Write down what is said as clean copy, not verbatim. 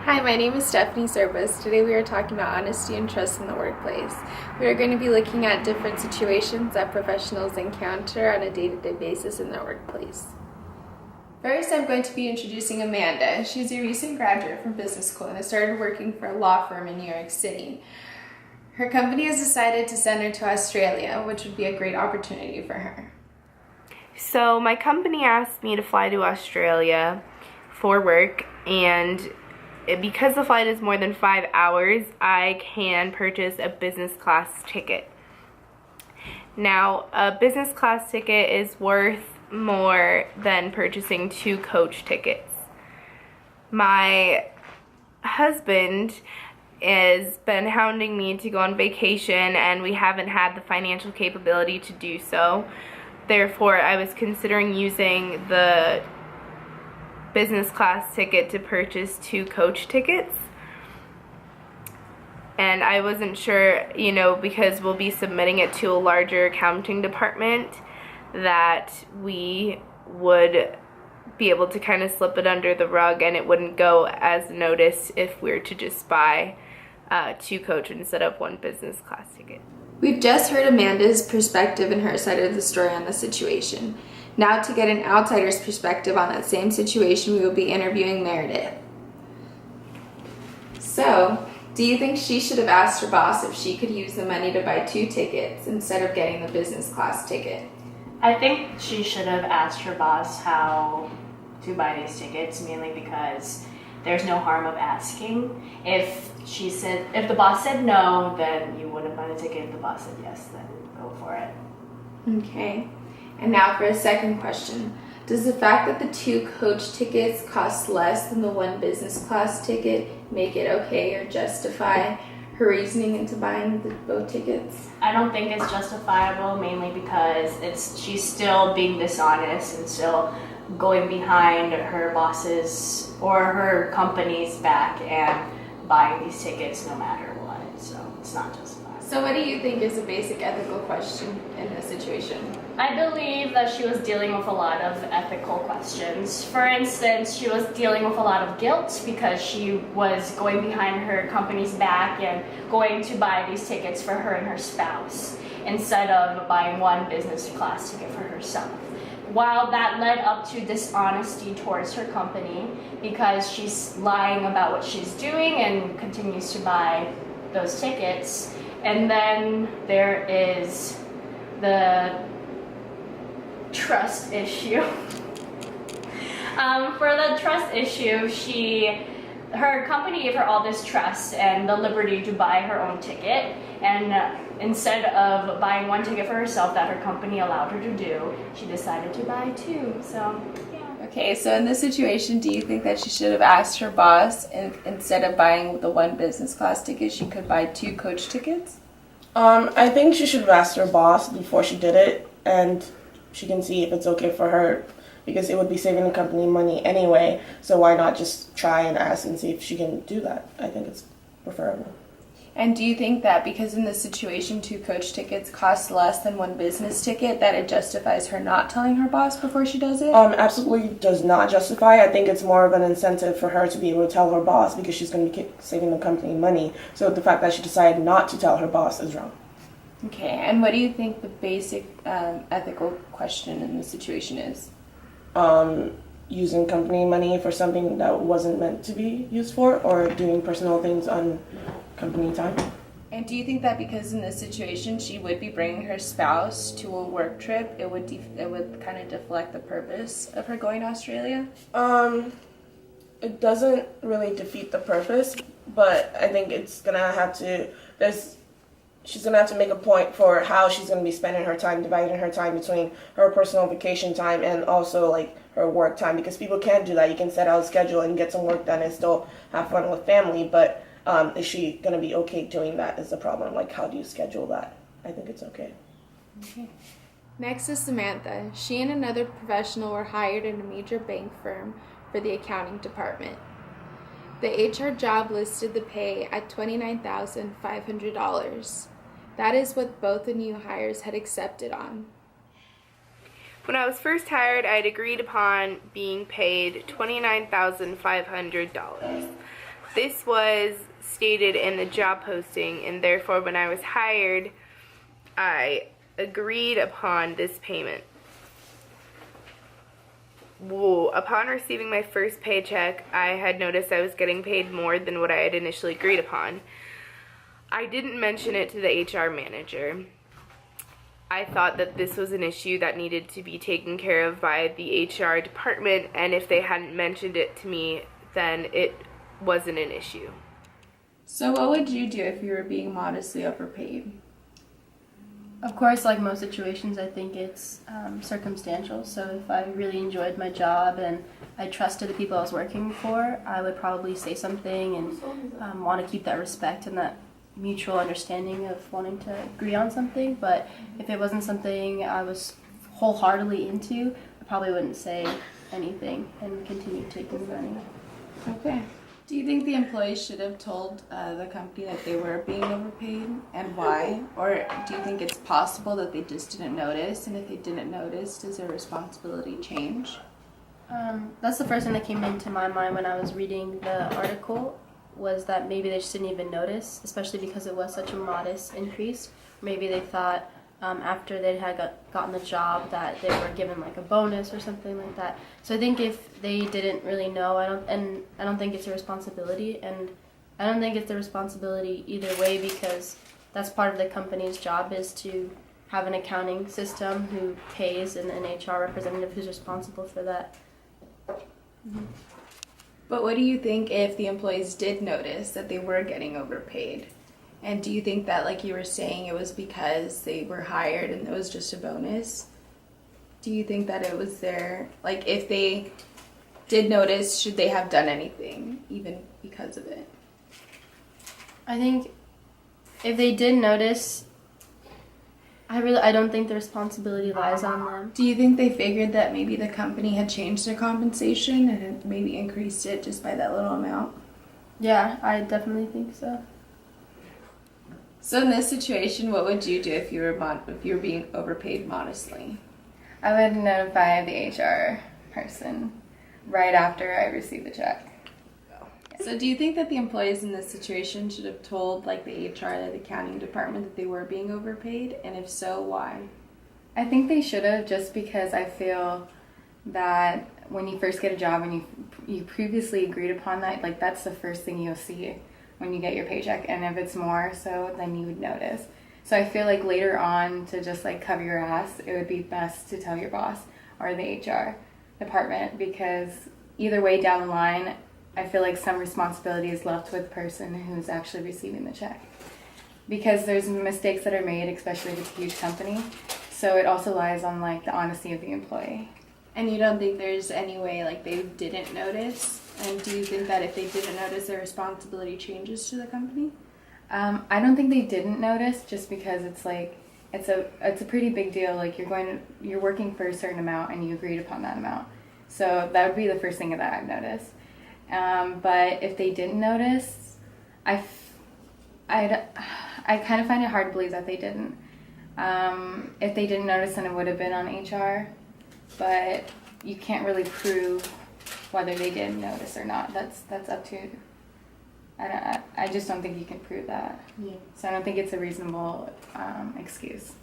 Hi, my name is Stephanie Servas. Today we are talking about honesty and trust in the workplace. We are going to be looking at different situations that professionals encounter on a day-to-day basis in their workplace. First, I'm going to be introducing Amanda. She's a recent graduate from business school and has started working for a law firm in New York City. Her company has decided to send her to Australia, which would be a great opportunity for her. So my company asked me to fly to Australia for work, and because the flight is more than 5 hours, I can purchase a business class ticket. Now, a business class ticket is worth more than purchasing 2 coach tickets. My husband has been hounding me to go on vacation, and we haven't had the financial capability to do so. Therefore, I was considering using the business class ticket to purchase 2 coach tickets. And I wasn't sure, because we'll be submitting it to a larger accounting department, that we would be able to kind of slip it under the rug and it wouldn't go as noticed if we were to just buy 2 coach instead of 1 business class ticket. We've just heard Amanda's perspective and her side of the story on the situation. Now, to get an outsider's perspective on that same situation, we will be interviewing Meredith. So, do you think she should have asked her boss if she could use the money to buy 2 tickets instead of getting the business class ticket? I think she should have asked her boss how to buy these tickets, mainly because there's no harm of asking. If the boss said no, then you wouldn't buy the ticket. If the boss said yes, then go for it. Okay. And now for a second question. Does the fact that the 2 coach tickets cost less than the 1 business class ticket make it okay or justify her reasoning into buying both tickets? I don't think it's justifiable, mainly because she's still being dishonest and still going behind her boss's or her company's back and buying these tickets no matter what. So it's not justifiable. So what do you think is a basic ethical question in this situation? I believe that she was dealing with a lot of ethical questions. For instance, she was dealing with a lot of guilt because she was going behind her company's back and going to buy these tickets for her and her spouse instead of buying 1 business class ticket for herself. While that led up to dishonesty towards her company because she's lying about what she's doing and continues to buy those tickets. And then there is the trust issue. For the trust issue, her company gave her all this trust and the liberty to buy her own ticket, and instead of buying 1 ticket for herself that her company allowed her to do, she decided to buy 2. So yeah. Okay, so in this situation, do you think that she should have asked her boss, and instead of buying the 1 business class ticket, she could buy 2 coach tickets? I think she should have asked her boss before she did it, and she can see if it's okay for her, because it would be saving the company money anyway, so why not just try and ask and see if she can do that? I think it's preferable. And do you think that because in this situation 2 coach tickets cost less than 1 business ticket, that it justifies her not telling her boss before she does it? Absolutely does not justify. I think it's more of an incentive for her to be able to tell her boss because she's going to be saving the company money. So the fact that she decided not to tell her boss is wrong. Okay, and what do you think the basic ethical question in this situation is? Using company money for something that wasn't meant to be used for, or doing personal things on company time. And do you think that because in this situation she would be bringing her spouse to a work trip, it would kind of deflect the purpose of her going to Australia? It doesn't really defeat the purpose, but I think it's gonna have to. She's gonna have to make a point for how she's gonna be spending her time, dividing her time between her personal vacation time and also like her work time, because people can do that. You can set out a schedule and get some work done and still have fun with family, but is she going to be okay doing that is the problem. Like, how do you schedule that? I think it's okay. Okay. Next is Samantha. She and another professional were hired in a major bank firm for the accounting department. The HR job listed the pay at $29,500. That is what both the new hires had accepted on. When I was first hired, I had agreed upon being paid $29,500. This was stated in the job posting, and therefore when I was hired, I agreed upon this payment. Upon receiving my first paycheck, I had noticed I was getting paid more than what I had initially agreed upon. I didn't mention it to the HR manager. I thought that this was an issue that needed to be taken care of by the HR department, and if they hadn't mentioned it to me, then it wasn't an issue. So what would you do if you were being modestly overpaid? Of course, like most situations, I think it's circumstantial. So if I really enjoyed my job and I trusted the people I was working for, I would probably say something and want to keep that respect and that mutual understanding of wanting to agree on something. But if it wasn't something I was wholeheartedly into, I probably wouldn't say anything and continue taking the money. Okay. Do you think the employees should have told the company that they were being overpaid, and why? Or do you think it's possible that they just didn't notice, and if they didn't notice, does their responsibility change? That's the first thing that came into my mind when I was reading the article, was that maybe they just didn't even notice, especially because it was such a modest increase. Maybe they thought after they had gotten the job that they were given like a bonus or something like that. So I think if they didn't really know, I don't think it's a responsibility, and I don't think it's a responsibility either way, because that's part of the company's job, is to have an accounting system who pays and an HR representative who's responsible for that. Mm-hmm. But what do you think if the employees did notice that they were getting overpaid? And do you think that, like you were saying, it was because they were hired and it was just a bonus? Do you think that it was their, like, if they did notice, should they have done anything even because of it? I think if they did notice, I don't think the responsibility lies on them. Do you think they figured that maybe the company had changed their compensation and had maybe increased it just by that little amount? Yeah, I definitely think so. So in this situation, what would you do if you were being overpaid modestly? I would notify the HR person right after I receive the check. So do you think that the employees in this situation should have told, like, the HR or the accounting department that they were being overpaid? And if so, why? I think they should have, just because I feel that when you first get a job and you previously agreed upon that, like, that's the first thing you'll see when you get your paycheck, and if it's more so, then you would notice. So I feel like later on, to just like cover your ass, it would be best to tell your boss or the HR department, because either way down the line, I feel like some responsibility is left with the person who's actually receiving the check, because there's mistakes that are made, especially if it's a huge company. So it also lies on like the honesty of the employee. And you don't think there's any way, like, they didn't notice? And do you think that if they didn't notice, their responsibility changes to the company? I don't think they didn't notice, just because it's like it's a pretty big deal. Like, you're working for a certain amount and you agreed upon that amount. So that would be the first thing that I've noticed. But if they didn't notice, I kind of find it hard to believe that they didn't. If they didn't notice, then it would have been on HR. But you can't really prove whether they did notice or not. That's up to. I just don't think you can prove that. Yeah. So I don't think it's a reasonable excuse.